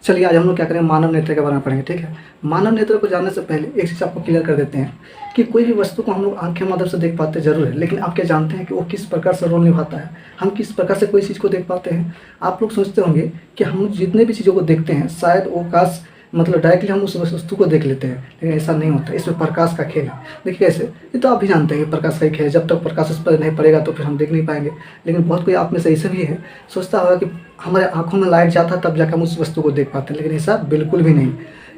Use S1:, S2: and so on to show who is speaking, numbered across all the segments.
S1: चलिए आज हम लोग क्या करेंगे, मानव नेत्र के बारे में पढ़ेंगे। ठीक है, मानव नेत्र को जानने से पहले एक चीज़ आपको क्लियर कर देते हैं कि कोई भी वस्तु को हम लोग आँख के माध्यम से देख पाते जरूर है, लेकिन आप क्या जानते हैं कि वो किस प्रकार से रोल निभाता है, हम किस प्रकार से कोई चीज़ को देख पाते हैं। आप लोग सोचते होंगे कि हम जितने भी चीज़ों को देखते हैं शायद वो काश मतलब डायरेक्टली हम उस वस्तु को देख लेते हैं, लेकिन ऐसा नहीं होता। इसमें प्रकाश का खेल है। देखिए कैसे, ये तो आप भी जानते हैं कि प्रकाश का ही खेल है। जब तक प्रकाश इस पर नहीं पड़ेगा तो फिर हम देख नहीं पाएंगे। लेकिन बहुत कोई आप में से ऐसे भी है सोचता होगा कि हमारे आंखों में लाइट जाता है तब जाकर हम उस वस्तु को देख पाते हैं, लेकिन ऐसा बिल्कुल भी नहीं।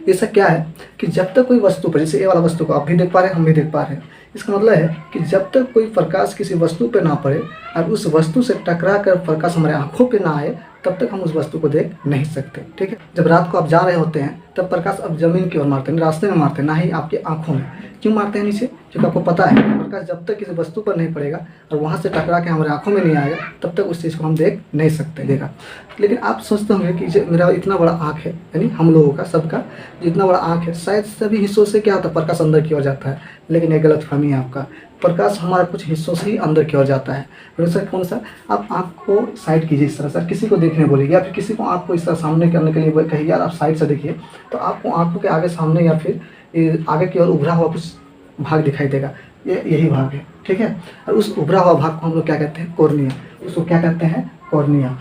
S1: ऐसा क्या है कि जब तक कोई वस्तु पर, जैसे ये वाला वस्तु को आप भी देख पा रहे हैं, हम भी देख पा रहे हैं, इसका मतलब है कि जब तक कोई प्रकाश किसी वस्तु पर ना पड़े और उस वस्तु से टकरा कर प्रकाश हमारे आंखों पे ना आए तब तक हम उस वस्तु को देख नहीं सकते। ठीक है, जब रात को आप जा रहे होते हैं तब प्रकाश अब जमीन की ओर मारते हैं, रास्ते में मारते हैं, ना ही आपकी आंखों में। क्यों मारते हैं नीचे? क्योंकि आपको पता है प्रकाश जब तक किसी वस्तु पर नहीं पड़ेगा और वहाँ से टकरा के हमारे आंखों में नहीं आएगा तब तक उस चीज़ को हम देख नहीं सकते। देखा, लेकिन आप सोचते होंगे कि जो मेरा इतना बड़ा आँख है, यानी हम लोगों का सबका जितना बड़ा आँख है, शायद सभी हिस्सों से क्या होता है, प्रकाश अंदर की ओर जाता है। लेकिन ये गलतफहमी है आपका। प्रकाश हमारा कुछ हिस्सों से ही अंदर की ओर जाता है। सर कौन सा? आप आँख को साइड कीजिए इस तरह से, किसी को देखने बोलिए या फिर किसी को आँख को इस तरह सामने करने के लिए कहिए यार आप साइड से देखिए, तो आपको आँखों के आगे सामने या फिर आगे की ओर उभरा हुआ कुछ भाग दिखाई देगा। यही भाग है। ठीक है, और उस उभरा हुआ भाग को हम लोग क्या कहते हैं? कॉर्निया। उसको क्या कहते हैं? कॉर्निया।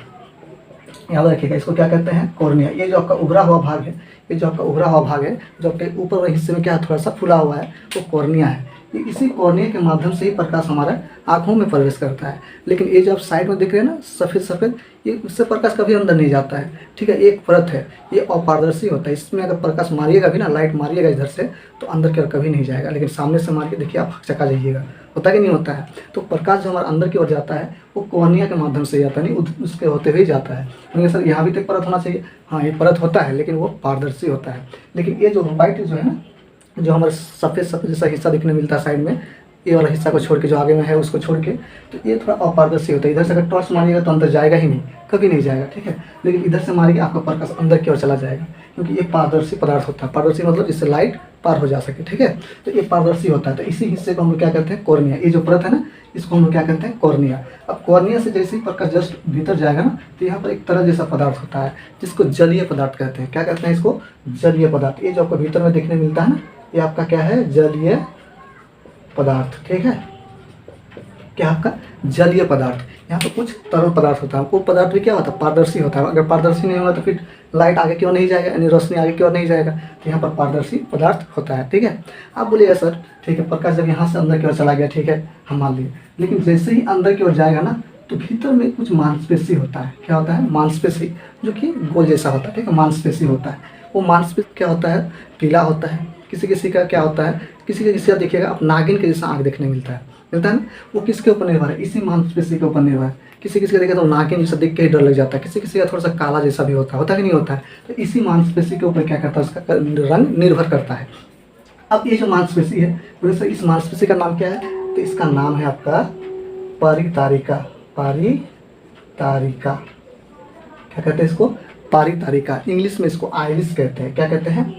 S1: याद रखिएगा, इसको क्या कहते हैं? कॉर्निया। ये जो आपका उभरा हुआ भाग है, ये जो आपका उभरा हुआ भाग है, जो आपके ऊपर वाले हिस्से में क्या थोड़ा सा फुला हुआ है, वो कॉर्निया है। ये इसी कॉर्निया के माध्यम से ही प्रकाश हमारा आँखों में प्रवेश करता है। लेकिन ये जो आप साइड में देख रहे हैं ना सफ़ेद सफ़ेद, ये उससे प्रकाश कभी अंदर नहीं जाता है। ठीक है, एक परत है, ये अपारदर्शी होता है। इसमें अगर प्रकाश मारिएगा भी ना, लाइट मारिएगा इधर से, तो अंदर की ओर कभी नहीं जाएगा। लेकिन सामने से मार के देखिए आप चका जाइएगा, होता कि नहीं होता है। तो प्रकाश जो हमारा अंदर की ओर जाता है वो कॉर्निया के माध्यम से जाता है, नहीं उसके होते हुए जाता है। तो सर यहाँ भी तो परत होना चाहिए। हाँ, ये परत होता है लेकिन वो पारदर्शी होता है। लेकिन ये जो वाइट जो है ना, जो हमारे सफ़ेद सफ़ेद जैसा हिस्सा दिखने मिलता है साइड में, ये वाला हिस्सा को छोड़ के जो आगे में है उसको छोड़ के, तो ये थोड़ा अपारदर्शी होता है। इधर से अगर टॉर्च मारिएगा तो अंदर जाएगा ही नहीं, कभी नहीं जाएगा। ठीक है, लेकिन इधर से मारिएगा आपका प्रकाश अंदर की ओर चला जाएगा, क्योंकि ये पारदर्शी पदार्थ होता है। पारदर्शी मतलब जिससे लाइट पार हो जा सके। ठीक है, तो ये पारदर्शी होता है। तो इसी हिस्से को हम लोग क्या कहते हैं? कॉर्निया। ये जो परत है ना, इसको हम लोग क्या कहते हैं? कॉर्निया। अब कॉर्निया से जैसे ही प्रकाश जस्ट भीतर जाएगा ना, तो यहाँ पर एक तरह जैसा पदार्थ होता है जिसको जलीय पदार्थ कहते हैं। क्या कहते हैं इसको? जलीय पदार्थ। ये जो आपको भीतर में देखने मिलता है ना, ये आपका क्या है? जलीय पदार्थ। ठीक है, क्या आपका? जलीय पदार्थ। यहाँ पर कुछ तरल पदार्थ होता है। वो पदार्थ भी क्या होता है? पारदर्शी होता है। अगर पारदर्शी नहीं होगा तो फिर लाइट आगे क्यों नहीं जाएगा, यानी रोशनी आगे क्यों नहीं जाएगा। तो यहाँ पर पारदर्शी पदार्थ होता है। ठीक है, आप बोलिएगा सर ठीक है, प्रकाश जब यहाँ से अंदर की ओर चला गया, ठीक है, हम मान लिए, लेकिन जैसे ही अंदर की ओर जाएगा ना तो भीतर में कुछ मांसपेशी होता है। क्या होता है? मांसपेशी, जो कि गोल जैसा होता है। ठीक है, मांसपेशी होता है। वो मांसपेशी क्या होता है? पीला होता है। किसी किसी का क्या होता है, किसी का देखिएगा आप नागिन के जैसा आँख देखने मिलता है ना, वो किसके ऊपर निर्भर है? इसी मांसपेशी के ऊपर निर्भर है। किसी किसी का देखा तो नागिन जैसा देख के ही डर लग जाता है, किसी किसी का थोड़ा सा काला जैसा भी होता है कि नहीं होता है। तो इसी मांसपेशी के ऊपर क्या करता है? उसका रंग निर्भर करता है। अब ये जो मांसपेशी है, वैसे इस मांसपेशी का नाम क्या है? तो इसका नाम है आपका परितारिका। परितारिका। क्या कहते हैं इसको? परितारिका। इंग्लिश में इसको आइरिस कहते हैं। क्या कहते हैं?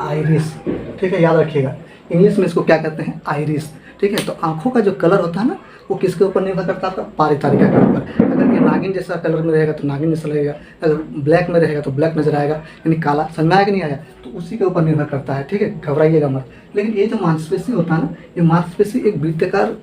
S1: आइरिस। ठीक है, याद रखिएगा, इंग्लिश में इसको क्या कहते हैं? आइरिस। ठीक है, तो आंखों का जो कलर होता है ना, वो किसके ऊपर निर्भर करता है? आपका परितारिका के ऊपर। अगर ये नागिन जैसा कलर में रहेगा तो नागिन जैसा लगेगा, अगर ब्लैक में रहेगा तो ब्लैक नजर आएगा, यानी काला। समझ में आया कि नहीं आया? तो उसी के ऊपर निर्भर करता है। ठीक है, घबराइएगा मत। लेकिन ये जो मांसपेशी होता है ना, ये मांसपेशी एक वृत्ताकार,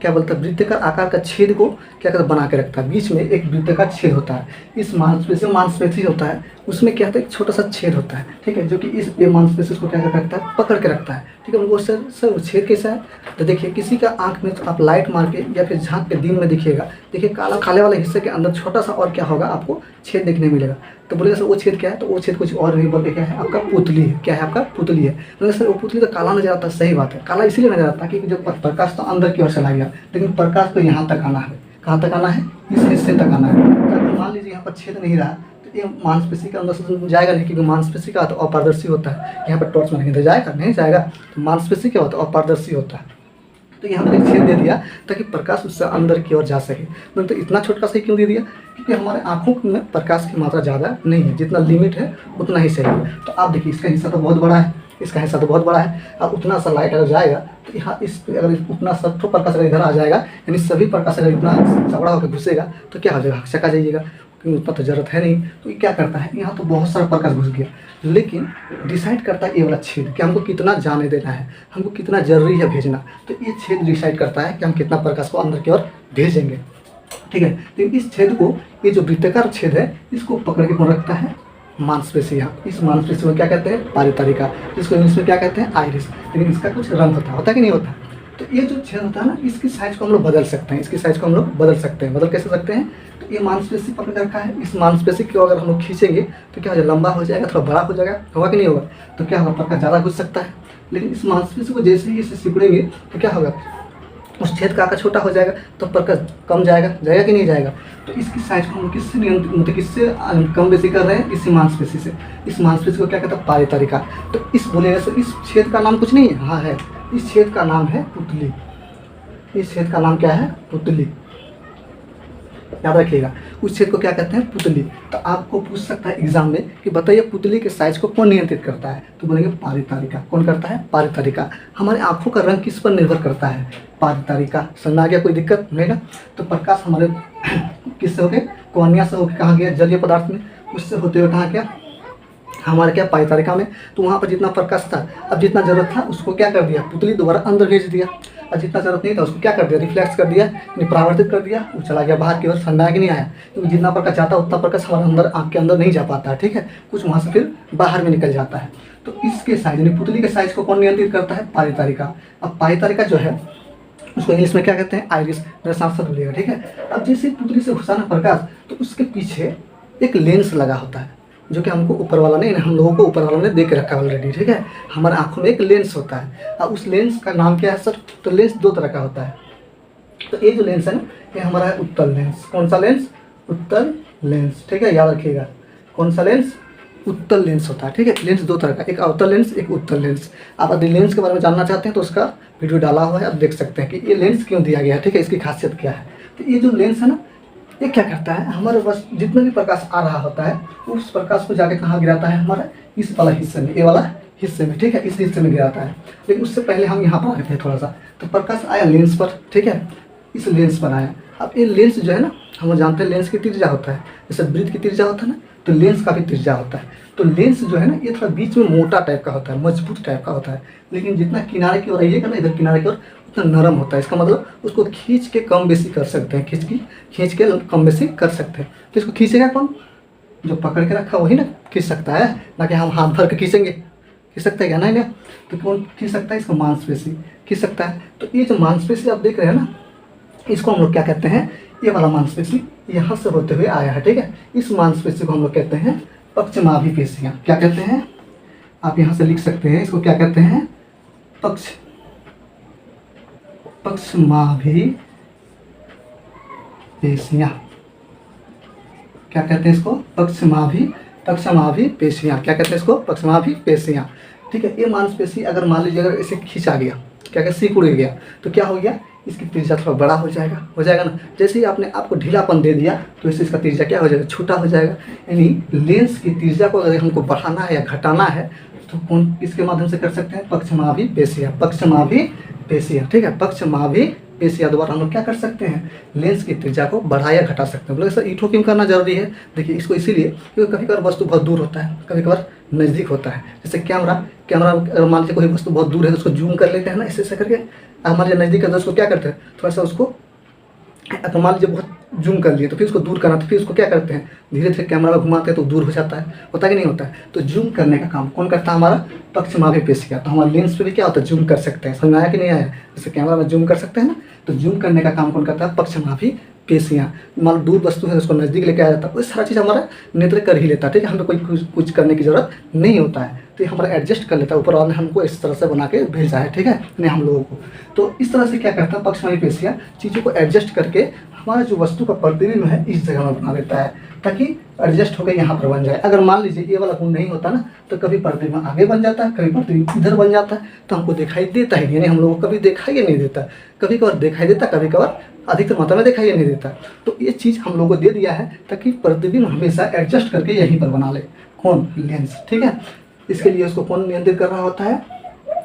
S1: क्या बोलता है, वृत्ताकार आकार का छेद को क्या कहता है? बना के रखता है। बीच में एक वृत्ताकार छेद होता है। इस मांसपेशी होता है, उसमें क्या होता है? एक छोटा सा छेद होता है। ठीक है, जो कि इस मांसपेशी को क्या करता है? पकड़ के रखता है। ठीक है, वो सर वो छेद कैसा है? तो देखिए, किसी का आंख में तो आप लाइट मार के या फिर झांक के दिन में देखिएगा, देखिए काले वाले हिस्से के अंदर छोटा सा और क्या होगा? आपको छेद देखने मिलेगा। तो बोलेगा सर वो छेद क्या है? तो वो छेद कुछ और नहीं बल्कि क्या है? आपका पुतली है। क्या है? आपका पुतली है। बोलेगा सर वो पुतली तो काला नजर आता है। सही बात है, काला इसीलिए नजर आता है कि जब प्रकाश तो अंदर की ओर चला गया, लेकिन प्रकाश को यहाँ तक आना है। कहाँ तक आना है? इस हिस्से तक आना है। तो अगर मान लीजिए यहाँ पर छेद नहीं रहा तो ये मांसपेशी के अंदर से जाएगा नहीं, क्योंकि मांसपेशी का तो अपारदर्शी होता है। यहाँ पर टॉर्च मारेंगे तो जाएगा नहीं जाएगा। तो मांसपेशी क्या होता है? अपारदर्शी होता है। तो यहाँ पर एक छेद दे दिया ताकि प्रकाश उससे अंदर की ओर जा सके। तो इतना छोटा सा क्यों दे दिया? क्योंकि हमारे आँखों में प्रकाश की मात्रा ज़्यादा नहीं है, जितना लिमिट है उतना ही सही है। तो आप देखिए, इसका हिस्सा तो बहुत बड़ा है, इसका हिस्सा तो बहुत बड़ा है। अब उतना सा लाइट अगर जाएगा तो यहाँ इस अगर उतना सा तो प्रकाश अगर इधर आ जाएगा, यानी सभी प्रकाश अगर इतना चौड़ा होकर घुसेगा तो क्या हो जाएगा? चका जाइएगा। क्योंकि उतना तो ज़रूरत है नहीं, तो ये क्या करता है, यहाँ तो बहुत सारा प्रकाश घुस गया, लेकिन डिसाइड करता है ये वाला छेद कि हमको कितना जाने देना है, हमको कितना ज़रूरी है भेजना। तो ये छेद डिसाइड करता है कि हम कितना प्रकाश को अंदर की ओर भेजेंगे, ठीक है। तो इस छेद को, ये जो वृत्ताकार छेद है, इसको पकड़ के कौन रखता है, मांसपेशी। यहाँ इस मांसपेशी को क्या कहते हैं, पारितरिका, जिसको इंग्लिश में क्या कहते हैं, आइरिस। लेकिन इसका कुछ रंग होता है कि नहीं होता। तो ये जो छेद होता है ना, इसकी साइज को हम लोग बदल सकते हैं, इसकी साइज को हम लोग बदल सकते हैं। बदल कैसे सकते हैं, तो ये मांसपेशी पकड़ रखा है, इस मांसपेशी को अगर हम लोग खींचेंगे तो क्या हो जाएगा, लंबा हो जाएगा, थोड़ा बड़ा हो जाएगा, होगा कि नहीं होगा। तो क्या होगा, प्रकाश ज़्यादा घुस सकता है। लेकिन इस मांसपेशी को जैसे ही इसे सिकुड़ेंगे तो क्या होगा, उस छेद का आकार छोटा हो जाएगा, तो प्रकाश कम जाएगा कि नहीं जाएगा। तो इसकी साइज को हम किससे नियंत्रित, मतलब किससे कम बेसी कर रहे हैं, इसी मांसपेशी से। इस मांसपेशी को क्या कहते हैं, पारितरिका। तो इस बोलेंगे सर इस छेद का नाम कुछ नहीं है, हाँ है, इस छेद का नाम है पुतली। इस छेद का नाम क्या है, पुतली, याद रखिएगा। उस छेद को क्या कहते हैं, पुतली। तो आपको पूछ सकता है एग्जाम में कि बताइए पुतली के साइज को कौन नियंत्रित करता है, तो बोलेंगे पारितरिका। कौन करता है, पारितरिका। हमारे आंखों का रंग किस पर निर्भर करता है, पारितरिका। समझ आ गया, कोई दिक्कत नहीं ना। तो प्रकाश हमारे किससे होके, कॉर्निया से होकर कहाँ गया, जलीय पदार्थ में, उससे होते हुए कहाँ गया, हमारे क्या, पारितरिका में। तो वहाँ पर जितना प्रकाश था, अब जितना जरूरत था उसको क्या कर दिया, पुतली दोबारा अंदर भेज दिया, और जितना जरूरत नहीं था उसको क्या कर दिया, रिफ्लेक्स कर दिया, यानी परावर्तित कर दिया, वो चला गया बाहर की ओर, ठंडा कि नहीं आया। क्योंकि जितना प्रकाश जाता है उतना प्रकाश हमारे अंदर, आँख के अंदर नहीं जा पाता है, ठीक है, कुछ वहाँ से फिर बाहर में निकल जाता है। तो इसके साइज, यानी पुतली के साइज को कौन नियंत्रित करता है, पारितरिका। अब पारितरिका जो है उसको इंग्लिश में क्या कहते हैं, आइरिस। मेरे साथ साथ बोलिएगा, ठीक है। अब जैसे पुतली से घुसाना प्रकाश, तो उसके पीछे एक लेंस लगा होता है, जो कि हमको ऊपर वाला नहीं, हम लोगों को ऊपर वाला ने दे के रखा है ऑलरेडी, ठीक है। हमारे आंखों में एक लेंस होता है। अब उस लेंस का नाम क्या है सर, तो लेंस दो तरह का होता है। तो ये जो लेंस है ना, ये हमारा है उत्तल लेंस। कौन सा लेंस, उत्तल लेंस, ठीक है, याद रखिएगा। कौन सा लेंस, उत्तल लेंस होता है, ठीक है। लेंस दो तरह का, एक अवतल लेंस, एक उत्तल लेंस। आप यदि लेंस के बारे में जानना चाहते हैं तो उसका वीडियो डाला हुआ है, आप देख सकते हैं कि ये लेंस क्यों दिया गया है, ठीक है, इसकी खासियत क्या है। तो ये जो लेंस है ना, ये क्या करता है, हमारे पास जितना भी प्रकाश आ रहा होता है उस प्रकाश को जाके कहाँ गिराता है, हमारा इस वाला हिस्से में, ये वाला हिस्से में, ठीक है, इस हिस्से में गिराता है। लेकिन उससे पहले हम यहाँ पर आए थे थोड़ा सा, तो प्रकाश आया लेंस पर, ठीक है, इस लेंस पर आया। अब ये लेंस जो है ना, हम जानते हैं लेंस की त्रिज्या होता है, जैसे वृत्त की त्रिज्या होता है ना, तो लेंस का भी त्रिज्या होता है। तो लेंस जो है ना, ये थोड़ा बीच में मोटा टाइप का होता है, मजबूत टाइप का होता है। लेकिन जितना किनारे की ओर आइएगा ना, इधर किनारे की ओर, उतना नरम होता है। इसका मतलब उसको खींच के कम बेसी कर सकते हैं, खींच के कम बेसी कर सकते हैं। तो इसको खींचेगा कौन, जो पकड़ के रखा वही ना खींच सकता है, ना कि हम हाथ भर के खींचेंगे, खींच सकता है क्या, नहीं ना। तो कौन खींच सकता है, इसको मांसपेशी खींच सकता है। तो ये जो मांसपेशी आप देख रहे हैं ना, इसको हम लोग क्या कहते हैं, ये वाला मांसपेशी यहाँ से होते हुए आया है, ठीक है। इस मांसपेशी को हम लोग कहते हैं पक्षमाभि पेशियाँ। क्या कहते हैं, आप यहाँ से लिख सकते हैं, इसको क्या कहते हैं, पक्षमाभि पेशियाँ। क्या कहते हैं इसको, पक्षमाभि पेशियाँ। क्या कहते हैं इसको, पक्षमाभि पेशियाँ, ठीक है। ये मांसपेशी अगर मान लीजिए अगर इसे खींचा गया, क्या कहते सिकुड़ गया, तो क्या हो गया, इसकी त्रिज्या थोड़ा बड़ा हो जाएगा ना। जैसे ही आपने आपको ढीलापन दे दिया तो इससे इसका त्रिज्या क्या हो जाएगा, छोटा हो जाएगा। यानी लेंस की त्रिज्या को अगर हमको बढ़ाना है या घटाना है तो कौन इसके माध्यम से कर सकते हैं, पक्षमाभि पेशियाँ, ठीक है। पक्षमाभि पेशियाँ द्वारा हम लोग क्या कर सकते हैं, लेंस की त्रिज्या को बढ़ा या घटा सकते हैं। बोले सर ईठो क्यों करना जरूरी है, देखिए इसको इसीलिए क्योंकि कभी कभार वस्तु बहुत दूर होता है, कभी कभार नज़दीक होता है। जैसे कैमरा अगर मान लीजिए कोई वस्तु बहुत दूर है तो उसको जूम कर लेते हैं ना, ऐसे करके। हमारे नज़दीक है तो उसको क्या करते हैं, थोड़ा सा उसको, तो मान लीजिए बहुत जूम कर लिए तो फिर उसको दूर करना, तो फिर उसको क्या करते हैं, धीरे धीरे कैमरा में घुमाते हैं तो दूर हो जाता है, होता कि नहीं होता है। तो जूम करने का काम कौन करता है, हमारा पक्षमाभि पेशियाँ। तो हमारे लेंस पे भी क्या होता है, जूम कर सकते हैं। समझ में आया कि नहीं आया, जैसे कैमरा में जूम कर सकते हैं ना, तो जूम करने का काम कौन करता है, पक्षमाभि पेशियाँ। मान लो दूर वस्तु है उसको नज़दीक लेके आ जाता है, वो सारा चीज़ हमारा नेत्र कर ही लेता है, ठीक है। हमें कोई कुछ करने की ज़रूरत नहीं होता है, तो ये हमारा एडजस्ट कर लेता है, ऊपर वाले ने हमको इस तरह से बना के भेजा है, ठीक है, नहीं हम लोगों को। तो इस तरह से क्या करता है पक्षमाभि पेशियाँ, चीज़ों को एडजस्ट करके हमारा जो वस्तु का प्रतिबिंब है इस जगह में बना देता है, ताकि एडजस्ट होकर यहाँ पर बन जाए। अगर मान लीजिए ये वाला गुण नहीं होता ना, तो कभी प्रतिबिंब आगे बन जाता है, कभी प्रतिबिंब इधर बन जाता है, तो हमको दिखाई देता ही नहीं, यानी हम लोगों को कभी दिखाई नहीं देता। कभी कभार दिखाई देता, कभी कभार अधिकतर मात्रा में दिखाई नहीं देता। तो ये चीज़ हम लोगों को दे दिया है ताकि प्रतिबिंब हमेशा एडजस्ट करके यहीं पर बना ले, कौन, लेंस, ठीक है। इसके लिए उसको कौन नियंत्रित कर रहा होता है,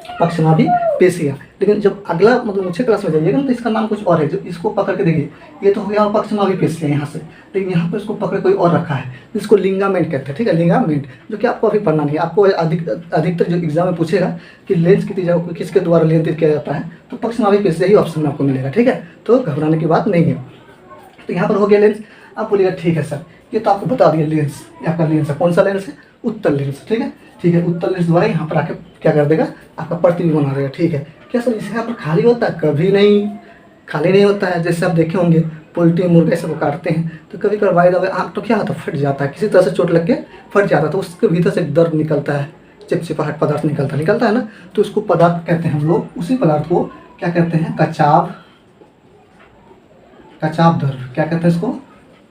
S1: पक्षनाभि पेशियाँ। लेकिन जब अगला मतलब ऊंचे क्लास में जाइएगा ना तो इसका नाम कुछ और है। जो इसको पकड़ के देखिए, ये तो हो गया पक्षनाभि पेशियाँ यहाँ से, लेकिन यहाँ पर इसको पकड़ कोई और रखा है, इसको लिंगामेंट कहते हैं। ठीक है, लिंगामेंट, जो कि आपको अभी पढ़ना नहीं है। आपको अधिकतर जो एग्जाम में पूछेगा कि लेंस कितनी जगह किसके द्वारा नियंत्रित किया जाता है, तो पक्षनाभि पेशियाँ ही ऑप्शन में आपको मिलेगा। ठीक है, तो घबराने की बात नहीं है। तो यहाँ पर हो गया लेंस। आप बोलिएगा ठीक है सर, ये तो आपको बता दिया लेंस, ये आपका लेंस है। कौन सा लेंस है? उत्तल लेंस। ठीक है, ठीक है, उत्तल लेंस द्वारा यहाँ पर आके क्या कर देगा, आपका प्रतिबिंब बना देगा। ठीक है, क्या सर इसे यहाँ पर खाली होता है? कभी नहीं, खाली नहीं होता है। जैसे आप देखे होंगे पोल्ट्री मुर्गा सब काटते हैं तो कभी कभी वायदा आँख तो क्या होता है, फट जाता है, किसी तरह से चोट लग के फट जाता है, तो उसके भीतर से दर्द निकलता है, चिपचिपाहट पदार्थ निकलता है ना, तो उसको पदार्थ कहते हैं हम लोग। उसी पदार्थ को क्या कहते हैं? कचाव द्रव। क्या कहते हैं इसको?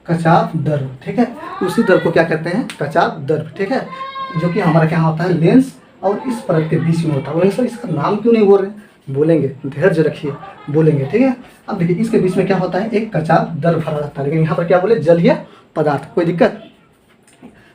S1: कचाव द्रव। ठीक है, उसी द्रव को क्या कहते हैं? कचाव द्रव। ठीक है, जो कि हमारा क्या होता है, लेंस और इस परत के बीच में होता है। बोलेंगे सर इसका नाम क्यों नहीं बोल रहे? बोलेंगे, धैर्य रखिए, बोलेंगे। ठीक है, अब देखिए इसके बीच में क्या होता है, एक कचाव द्रव भरा रहता है, लेकिन यहाँ पर क्या बोले, जलीय पदार्थ। कोई दिक्कत?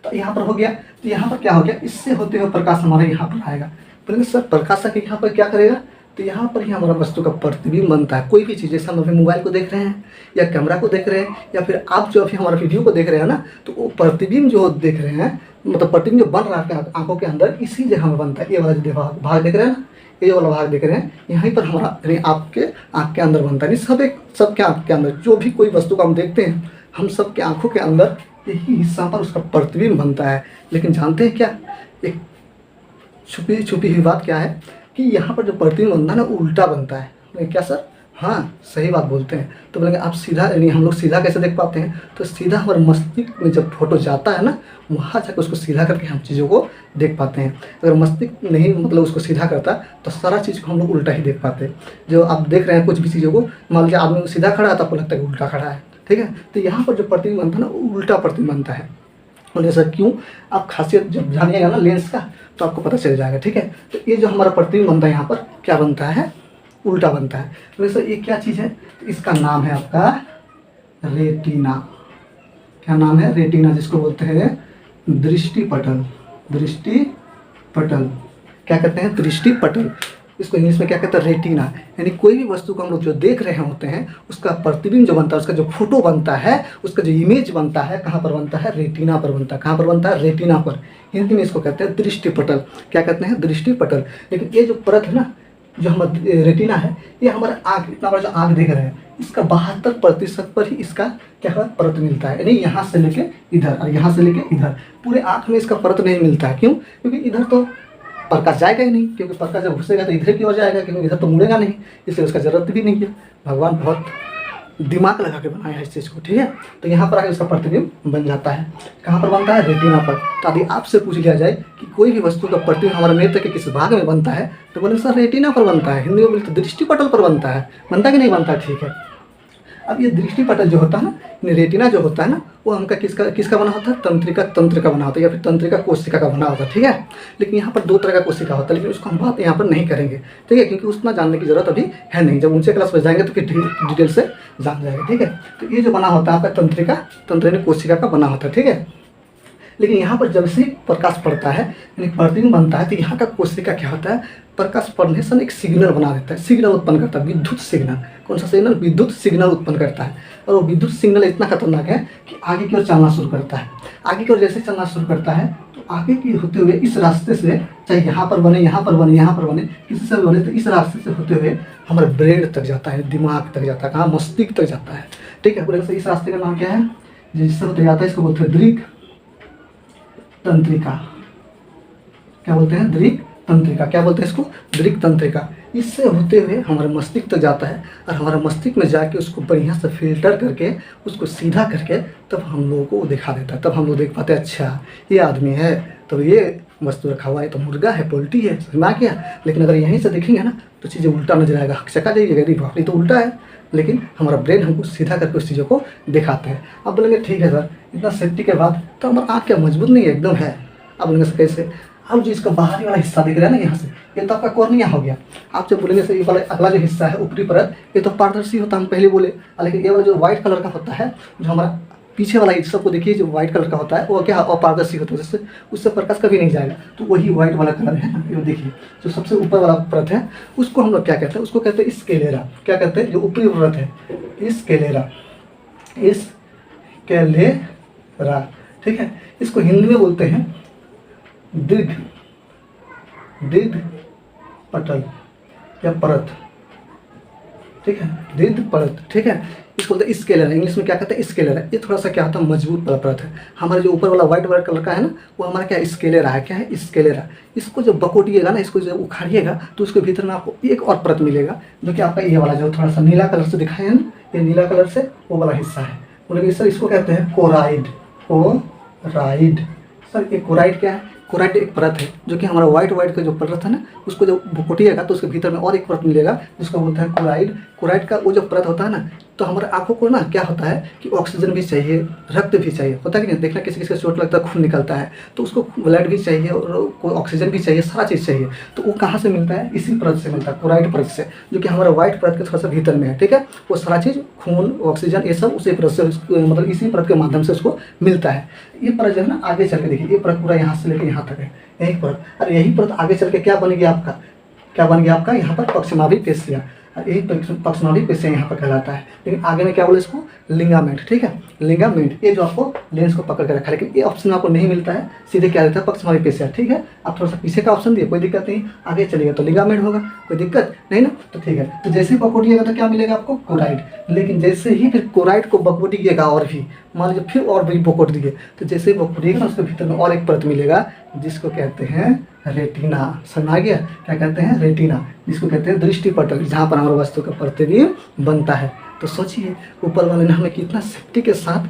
S1: तो यहाँ पर हो गया। तो यहाँ पर क्या हो गया, इससे होते हुए प्रकाश हमारे यहाँ पर आएगा। बोलेंगे सर प्रकाश आके यहाँ पर क्या करेगा? तो यहाँ पर ही हमारा वस्तु का प्रतिबिंब बनता है। कोई भी चीज़, जैसे हम अभी मोबाइल को देख रहे हैं या कैमरा को देख रहे हैं या फिर आप जो अभी हमारा वीडियो को देख रहे हैं ना, तो वो प्रतिबिंब जो देख रहे हैं, मतलब प्रतिबिंब जो बन रहा है आंखों के अंदर, इसी जगह में बनता है। ये वाला जो भाग देख रहे हैं ना, ये वाला भाग देख रहे हैं, यहीं पर हमारा यानी आपके आँख के अंदर बनता है। सबके आँख के अंदर जो भी कोई वस्तु को हम देखते हैं, हम सबके आँखों के अंदर यही हिस्सा पर उसका प्रतिबिंब बनता है। लेकिन जानते हैं क्या, एक छुपी हुई बात क्या है कि यहाँ पर जो प्रतिबिंब बनता है ना, वो उल्टा बनता है। क्या सर? हाँ, सही बात बोलते हैं। तो बोलेंगे आप सीधा, यानी हम लोग सीधा कैसे देख पाते हैं? तो सीधा हमारे मस्तिष्क में जब फोटो जाता है ना, वहाँ जाकर उसको सीधा करके हम चीज़ों को देख पाते हैं। अगर मस्तिष्क नहीं मतलब उसको सीधा करता तो सारा चीज़ को हम लोग उल्टा ही देख पाते हैं। जो आप देख रहे हैं कुछ भी चीज़ों को, मान लीजिए आदमी सीधा खड़ा है तो आपको लगता है कि उल्टा खड़ा है। ठीक है, तो यहाँ पर जो प्रतिबिंब बनता है ना, उल्टा प्रतिबिंब बनता है। बोले सर क्यों? आप खासियत जब जानिएगा ना लेंस का तो आपको पता चल जाएगा। ठीक है, तो ये जो हमारा प्रतिबिंब बनता है यहाँ पर क्या बनता है? उल्टा बनता है। तो सर ये क्या चीज़ है? तो इसका नाम है आपका रेटिना। क्या नाम है? रेटिना, जिसको बोलते हैं दृष्टि पटल। दृष्टि पटल क्या कहते हैं? दृष्टि पटल। इसको इंग्लिश में क्या कहते हैं? रेटिना। यानी कोई भी वस्तु को हम लोग जो देख रहे होते हैं, उसका प्रतिबिंब जो बनता है, उसका जो फोटो बनता है, उसका जो इमेज बनता है, कहाँ पर बनता है? रेटिना पर बनता है। कहाँ पर बनता है? रेटिना पर। हिंदी में इसको कहते हैं दृष्टि पटल। क्या कहते हैं? दृष्टि पटल। लेकिन ये जो परत है ना, जो हमारा रेटिना है, ये हमारा आँख, इतना बड़ा जो आँख देख रहे हैं, इसका 72% पर ही इसका क्या है? परत मिलता है। यानी यहाँ से लेके इधर और यहाँ से लेके इधर, पूरे आँख में इसका परत नहीं मिलता है। क्यों? क्योंकि इधर तो प्रकाश जाएगा ही नहीं, क्योंकि प्रकाश जब घुसेगा तो इधर की ओर जाएगा, क्योंकि इधर तो मुड़ेगा नहीं, इसलिए उसका ज़रूरत भी नहीं है। भगवान बहुत दिमाग लगा के बनाया है इस चीज़ को। ठीक है, तो यहाँ पर आके उसका प्रतिबिंब बन जाता है। कहाँ पर बनता है? रेटिना पर। तो यदि आपसे पूछ लिया जाए कि कोई भी वस्तु का प्रतिबिंब हमारे नेत्र के किस भाग में बनता है, तो बोले सर रेटिना पर बनता है। हिंदी में बोले तो दृष्टि पटल पर बनता है। बनता कि नहीं बनता? ठीक है, अब ये दृष्टि पटल जो होता है ना, रेटिना जो होता है ना, वो हमका किसका बना होता है? तंत्रिका बना होता है, या फिर तंत्रिका कोशिका का बना होता है। ठीक है, लेकिन यहाँ पर 2 तरह का कोशिका होता है, लेकिन उसको हम बात यहाँ पर नहीं करेंगे। ठीक है, क्योंकि उतना जानने की जरूरत अभी है नहीं। जब ऊंचे क्लास में जाएंगे तो फिर डिटेल से जान जाएंगे। ठीक है, तो ये जो बना होता है आपका तंत्रिका कोशिका का बना होता है। ठीक है, लेकिन यहाँ पर जब से प्रकाश पड़ता है, यानी प्रतिबिंब बनता है, तो यहाँ का कोशिका क्या होता है? प्रकाश पड़ने से एक सिग्नल बना देता है, सिग्नल उत्पन्न करता है, विद्युत सिग्नल। कौन सा सिग्नल? विद्युत सिग्नल उत्पन्न करता है। और वो विद्युत सिग्नल इतना खतरनाक है कि आगे की ओर चलना शुरू करता है। आगे की ओर जैसे चलना शुरू करता है, तो आगे की होते हुए इस रास्ते से, चाहे यहाँ पर बने, यहाँ पर बने, यहाँ पर बने, किसी से भी बने, तो इस रास्ते से होते हुए हमारे ब्रेन तक जाता है, दिमाग तक जाता है। कहाँ? मस्तिष्क तक जाता है। ठीक है, बोले इस रास्ते का नाम क्या है? जिससे होते जाता है, इसको बोलते हैं दृक् तंत्रिका। क्या बोलते हैं? दृक् तंत्रिका। क्या बोलते हैं इसको? दृक् तंत्रिका। इससे होते हुए हमारे मस्तिष्क तक जाता है, और हमारे मस्तिष्क में जाके उसको बढ़िया से फिल्टर करके, उसको सीधा करके तब हम लोगों को दिखा देता है। तब हम लोग देख पाते हैं, अच्छा ये आदमी है, तो ये वस्तु रखा हुआ है, तो मुर्गा है, पोल्ट्री है, समझ में गया। लेकिन अगर यहीं से देखेंगे ना, तो चीज़ें उल्टा नजर आएगा, चका जाइएगा, अरे बाप रे तो उल्टा है। लेकिन हमारा ब्रेन हमको सीधा करके उस चीज़ों को दिखाते हैं। अब बोलेंगे ठीक है सर, इतना सेफ्टी के बाद तो हमारा आँख क्या मजबूत नहीं है? एकदम है। अब बोलेंगे सर कैसे? अब जो इसका बाहरी वाला हिस्सा दिख रहा है ना, यहाँ से, ये तो आपका कॉर्निया हो गया। आप जब बोलेंगे सर ये वाला अगला जो हिस्सा है, ऊपरी परत, ये तो पारदर्शी होता है, हम पहले बोले। लेकिन ये वाला जो व्हाइट कलर का होता है, जो हमारा पीछे वाला हिस्सा को देखिए जो व्हाइट कलर का होता है वो क्या अपारदर्शी होता है, जिससे उससे प्रकाश कभी नहीं जाएगा। तो वही व्हाइट वाला कलर है ना, ये देखिए जो सबसे ऊपर वाला परत है उसको हम लोग क्या कहते हैं, उसको कहते हैं स्केलेरा। क्या कहते हैं, जो ऊपरी परत है स्केलेरा, स्केलेरा, ठीक है। इसको हिंदी में बोलते हैं दीर्घ पटल या परत, ठीक है, दीर्घ परत, ठीक है। इसको बोलते हैं स्केलर, इंग्लिश में क्या कहते हैं स्केलर है। ये थोड़ा सा क्या होता है मजबूत वाला परत है। हमारे जो ऊपर वाला व्हाइट कलर का है ना वो हमारा क्या स्केलर है, क्या है स्केलर है। इसको जब बकोटिएगा ना, इसको जब उखाड़िएगा तो उसके भीतर में आपको एक और परत मिलेगा जो कि आपका ये वाला जो थोड़ा सा नीला कलर से दिखाया है ना, ये नीला कलर से वो वाला हिस्सा है। बोले सर इसको कहते हैं कोराइड। सर ये कोराइड क्या है, कोराइड एक परत है जो कि हमारा व्हाइट का जो परत है ना उसको जब भुकोटिएगा तो उसके भीतर में और एक परत मिलेगा जिसको बोलते हैं कोराइड। कोराइड का वो जो परत होता है ना, तो हमारे आंखों को ना क्या होता है कि ऑक्सीजन भी चाहिए, रक्त भी चाहिए, होता है कि नहीं। देखना किसी किसी का चोट लगता है खून निकलता है तो उसको ब्लड भी चाहिए और कोई ऑक्सीजन भी चाहिए, सारा चीज़ चाहिए। तो वो कहाँ से मिलता है, इसी परत से मिलता है, कोराइड परत से, जो कि हमारा व्हाइट परत के थोड़ा सा भीतर में है, ठीक है। वो सारा चीज़ खून ऑक्सीजन ये सब उसी परत से मतलब इसी परत के माध्यम से उसको मिलता है। ये परत जो है ना आगे चल के देखिए, ये परत पूरा यहाँ से लेकर यहाँ तक है, यही परत। और यही परत आगे चल के क्या बन गया आपका, यहाँ पर पक्षनाभि पेशियाँ, यही पक्षनाभि पेशियाँ यहाँ पर कहलाता है। लेकिन आगे में क्या बोले इसको लिंगामेंट, ठीक है, लिंगामेंट। ये जो आपको लेंस को पकड़ के रखा है, लेकिन ये ऑप्शन आपको नहीं मिलता है, सीधे क्या रहता है पक्षनाभि पेशियाँ, ठीक है। आप थोड़ा सा पीछे का ऑप्शन दिए, कोई दिक्कत नहीं, आगे चलिएगा तो लिंगामेंट होगा, कोई दिक्कत नहीं ना, तो ठीक है। तो जैसे ही बकोटिएगा तो क्या मिलेगा आपको कोराइड। लेकिन जैसे ही फिर कोराइड को बकोटिएगा और भी मान लीजिए फिर और भी बकोट दिए, तो जैसे ही बकोटिएगा ना उसके भीतर में और एक परत मिलेगा जिसको कहते हैं रेटिना। समझ आ गया, क्या कहते हैं रेटिना, जिसको कहते हैं दृष्टि पटल, जहाँ पर हमारे वस्तु का प्रतिबिंब बनता है। तो सोचिए ऊपर वाले ने हमें कितना सेफ्टी के साथ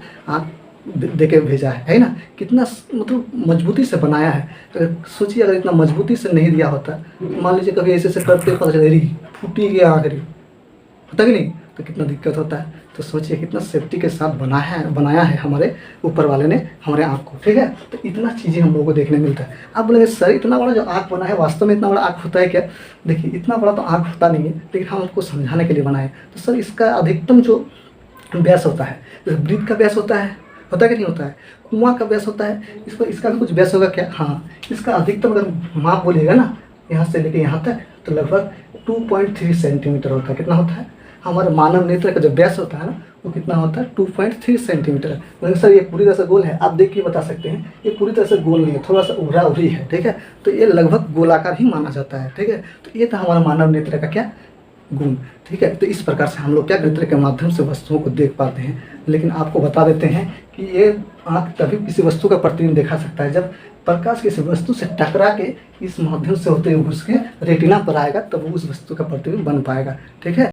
S1: दे के भेजा है ना, कितना मतलब मजबूती से बनाया है। अगर सोचिए अगर इतना मजबूती से नहीं दिया होता, मान लीजिए कभी ऐसे से करते पता चले फूटी गया आखिरी, होता कि नहीं, तो कितना दिक्कत होता है। तो सोचिए कितना सेफ्टी के साथ बनाया है हमारे ऊपर वाले ने हमारे आँख को, ठीक है। तो इतना चीज़ें हम लोगों को देखने मिलता है। आप बोलेंगे सर इतना बड़ा जो आँख बना है वास्तव में इतना बड़ा आँख होता है क्या? देखिए इतना बड़ा तो आँख होता नहीं है, लेकिन हम उसको समझाने के लिए बनाए। तो सर इसका अधिकतम जो व्यास होता है, जैसे वृत्त का व्यास होता कि नहीं होता है, कुआं का व्यास होता है, इसका भी कुछ व्यास होगा क्या? हाँ, इसका अधिकतम अगर माप बोलिएगा ना यहाँ से लेके यहाँ तक तो लगभग 2.3 सेंटीमीटर होता है। कितना होता है? हमारे मानव नेत्र का जो व्यास होता है ना वो कितना होता है 2.3 सेंटीमीटर। लेकिन सर ये पूरी तरह से गोल है, आप देख के बता सकते हैं ये पूरी तरह से गोल नहीं है, थोड़ा सा उभरा उभरी है, ठीक है। तो ये लगभग गोलाकार ही माना जाता है, ठीक है। तो ये था हमारा मानव नेत्र का क्या गुण, ठीक है। तो इस प्रकार से हम लोग क्या नेत्र के माध्यम से वस्तुओं को देख पाते हैं। लेकिन आपको बता देते हैं कि ये आँख तभी किसी वस्तु का प्रतिबिंब देखा सकता है जब प्रकाश किसी वस्तु से टकरा के इस माध्यम से होते हुए उसके रेटिना पर आएगा, तब उस वस्तु का प्रतिबिंब बन पाएगा, ठीक है।